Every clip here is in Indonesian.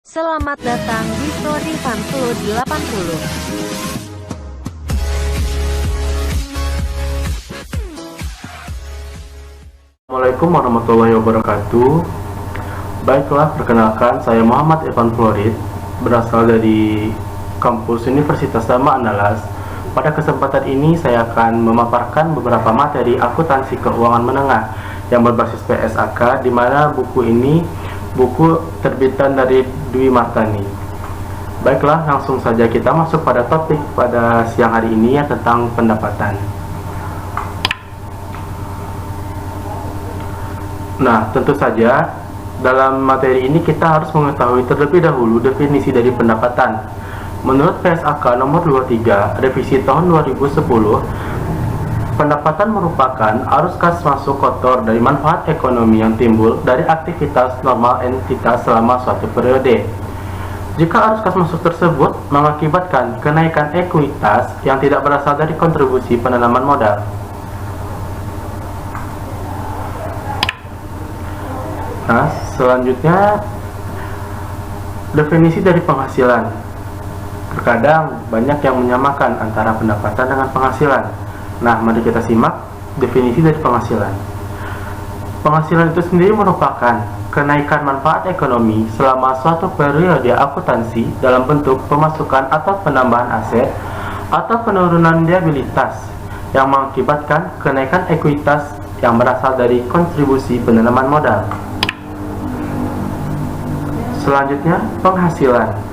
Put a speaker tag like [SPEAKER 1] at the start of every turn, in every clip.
[SPEAKER 1] Selamat datang di Story Fun 80.
[SPEAKER 2] Assalamualaikum warahmatullahi wabarakatuh. Baiklah, perkenalkan saya Muhammad Evan Florid, berasal dari kampus Universitas Dharma Andalas. Pada kesempatan ini saya akan memaparkan beberapa materi akuntansi keuangan menengah yang berbasis PSAK, di mana buku ini buku terbitan dari Dwi Martani. Baiklah, langsung saja kita masuk pada topik pada siang hari ini, ya, tentang pendapatan. Nah, tentu saja dalam materi ini kita harus mengetahui terlebih dahulu definisi dari pendapatan. Menurut PSAK nomor 23 revisi tahun 2010, pendapatan merupakan arus kas masuk kotor dari manfaat ekonomi yang timbul dari aktivitas normal entitas selama suatu periode. Jika arus kas masuk tersebut mengakibatkan kenaikan ekuitas yang tidak berasal dari kontribusi penanaman modal. Nah, selanjutnya definisi dari penghasilan. Terkadang banyak yang menyamakan antara pendapatan dengan penghasilan. Nah, mari kita simak definisi dari penghasilan. Penghasilan itu sendiri merupakan kenaikan manfaat ekonomi selama suatu periode akuntansi dalam bentuk pemasukan atau penambahan aset atau penurunan liabilitas yang mengakibatkan kenaikan ekuitas yang berasal dari kontribusi penanaman modal. Selanjutnya, penghasilan.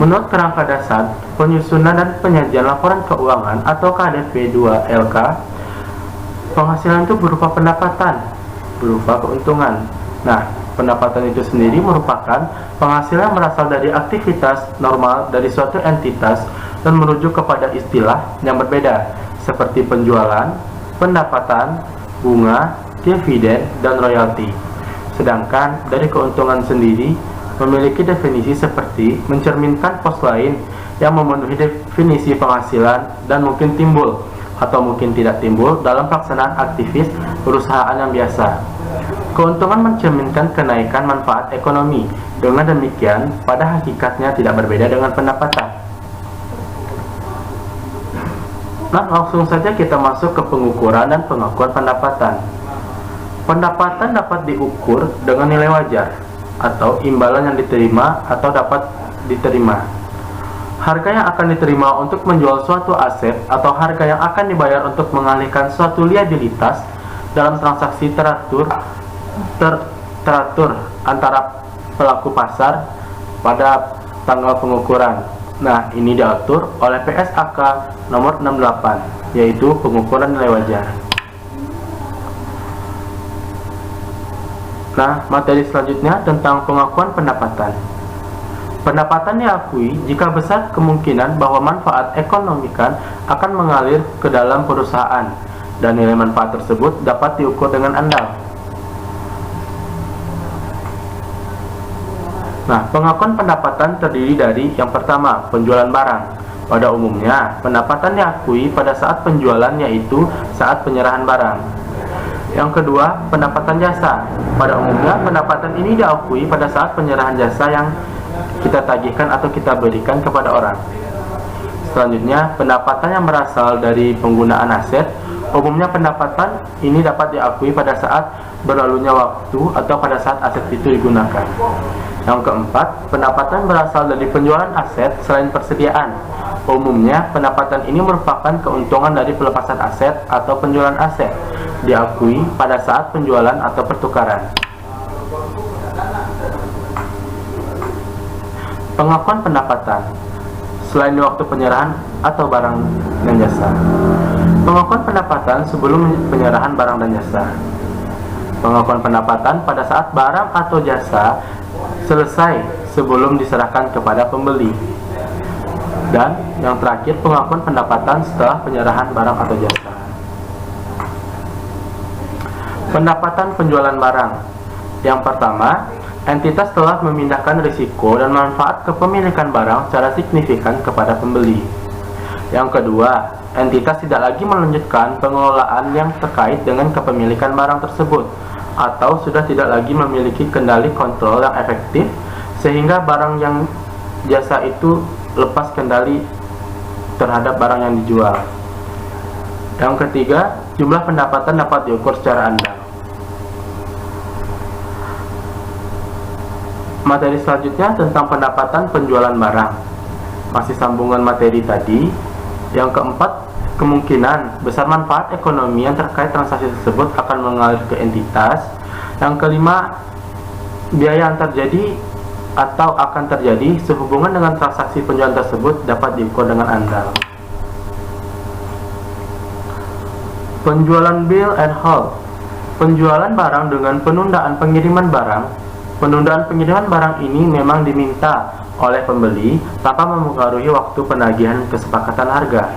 [SPEAKER 2] Menurut kerangka dasar penyusunan dan penyajian laporan keuangan atau KDP 2 LK, penghasilan itu berupa pendapatan, berupa keuntungan. Nah, pendapatan itu sendiri merupakan penghasilan berasal dari aktivitas normal dari suatu entitas dan merujuk kepada istilah yang berbeda, seperti penjualan, pendapatan, bunga, dividen, dan royalti. Sedangkan dari keuntungan sendiri memiliki definisi seperti mencerminkan pos lain yang memenuhi definisi penghasilan dan mungkin timbul atau mungkin tidak timbul dalam pelaksanaan aktivis perusahaan yang biasa. Keuntungan mencerminkan kenaikan manfaat ekonomi. Dengan demikian, pada hakikatnya tidak berbeda dengan pendapatan. Nah, langsung saja kita masuk ke pengukuran dan pengakuan pendapatan. Pendapatan dapat diukur dengan nilai wajar atau imbalan yang diterima atau dapat diterima. Harga yang akan diterima untuk menjual suatu aset atau harga yang akan dibayar untuk mengalihkan suatu liabilitas dalam transaksi teratur antara pelaku pasar pada tanggal pengukuran. Nah, ini diatur oleh PSAK nomor 68, yaitu pengukuran nilai wajar. Nah, materi selanjutnya tentang pengakuan pendapatan. Pendapatan diakui jika besar kemungkinan bahwa manfaat ekonomikan akan mengalir ke dalam perusahaan dan nilai manfaat tersebut dapat diukur dengan andal. Nah, pengakuan pendapatan terdiri dari yang pertama, penjualan barang. Pada umumnya, pendapatan diakui pada saat penjualan, yaitu saat penyerahan barang. Yang kedua, pendapatan jasa. Pada umumnya, pendapatan ini diakui pada saat penyerahan jasa yang kita tagihkan atau kita berikan kepada orang. Selanjutnya, pendapatan yang berasal dari penggunaan aset. Umumnya pendapatan ini dapat diakui pada saat berlalunya waktu atau pada saat aset itu digunakan. Yang keempat, pendapatan berasal dari penjualan aset selain persediaan. Umumnya, pendapatan ini merupakan keuntungan dari pelepasan aset atau penjualan aset, diakui pada saat penjualan atau pertukaran. Pengakuan pendapatan selain di waktu penyerahan atau barang dan jasa. Pengakuan pendapatan sebelum penyerahan barang dan jasa. Pengakuan pendapatan pada saat barang atau jasa selesai sebelum diserahkan kepada pembeli. Dan yang terakhir, pengakuan pendapatan setelah penyerahan barang atau jasa. Pendapatan penjualan barang. Yang pertama, entitas telah memindahkan risiko dan manfaat kepemilikan barang secara signifikan kepada pembeli. Yang kedua, entitas tidak lagi melanjutkan pengelolaan yang terkait dengan kepemilikan barang tersebut atau sudah tidak lagi memiliki kendali kontrol yang efektif sehingga barang yang jasa itu lepas kendali terhadap barang yang dijual. Yang ketiga, jumlah pendapatan dapat diukur secara andal. Materi selanjutnya tentang pendapatan penjualan barang. Masih sambungan materi tadi. Yang keempat, kemungkinan besar manfaat ekonomi yang terkait transaksi tersebut akan mengalir ke entitas. Yang kelima, biaya yang terjadi atau akan terjadi sehubungan dengan transaksi penjualan tersebut dapat diukur dengan andal. Penjualan bill and hold. Penjualan barang dengan penundaan pengiriman barang. Penundaan pengiriman barang ini memang diminta oleh pembeli tanpa mempengaruhi waktu penagihan kesepakatan harga.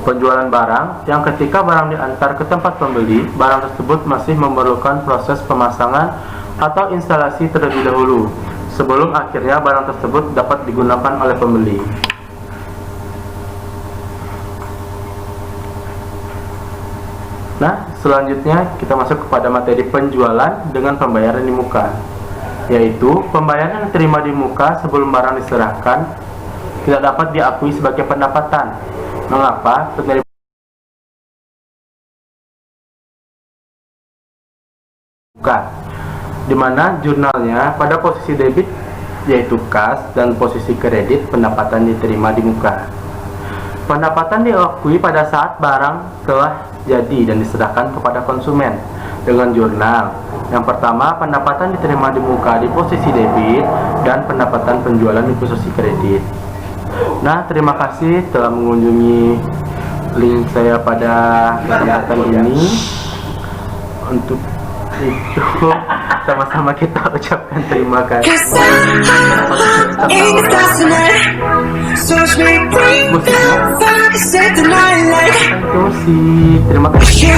[SPEAKER 2] Penjualan barang yang ketika barang diantar ke tempat pembeli, barang tersebut masih memerlukan proses pemasangan atau instalasi terlebih dahulu sebelum akhirnya barang tersebut dapat digunakan oleh pembeli. Nah, selanjutnya kita masuk kepada materi penjualan dengan pembayaran di muka, yaitu pembayaran yang diterima di muka sebelum barang diserahkan tidak dapat diakui sebagai pendapatan. Mengapa? Penerima muka, di mana jurnalnya pada posisi debit yaitu kas dan posisi kredit pendapatan diterima di muka. Pendapatan diakui pada saat barang telah jadi dan diserahkan kepada konsumen dengan jurnal. Yang pertama, pendapatan diterima di muka di posisi debit dan pendapatan penjualan di posisi kredit. Nah, terima kasih telah mengunjungi link saya pada kesempatan ini. Untuk itu sama-sama kita ucapkan terima kasih. Terima kasih.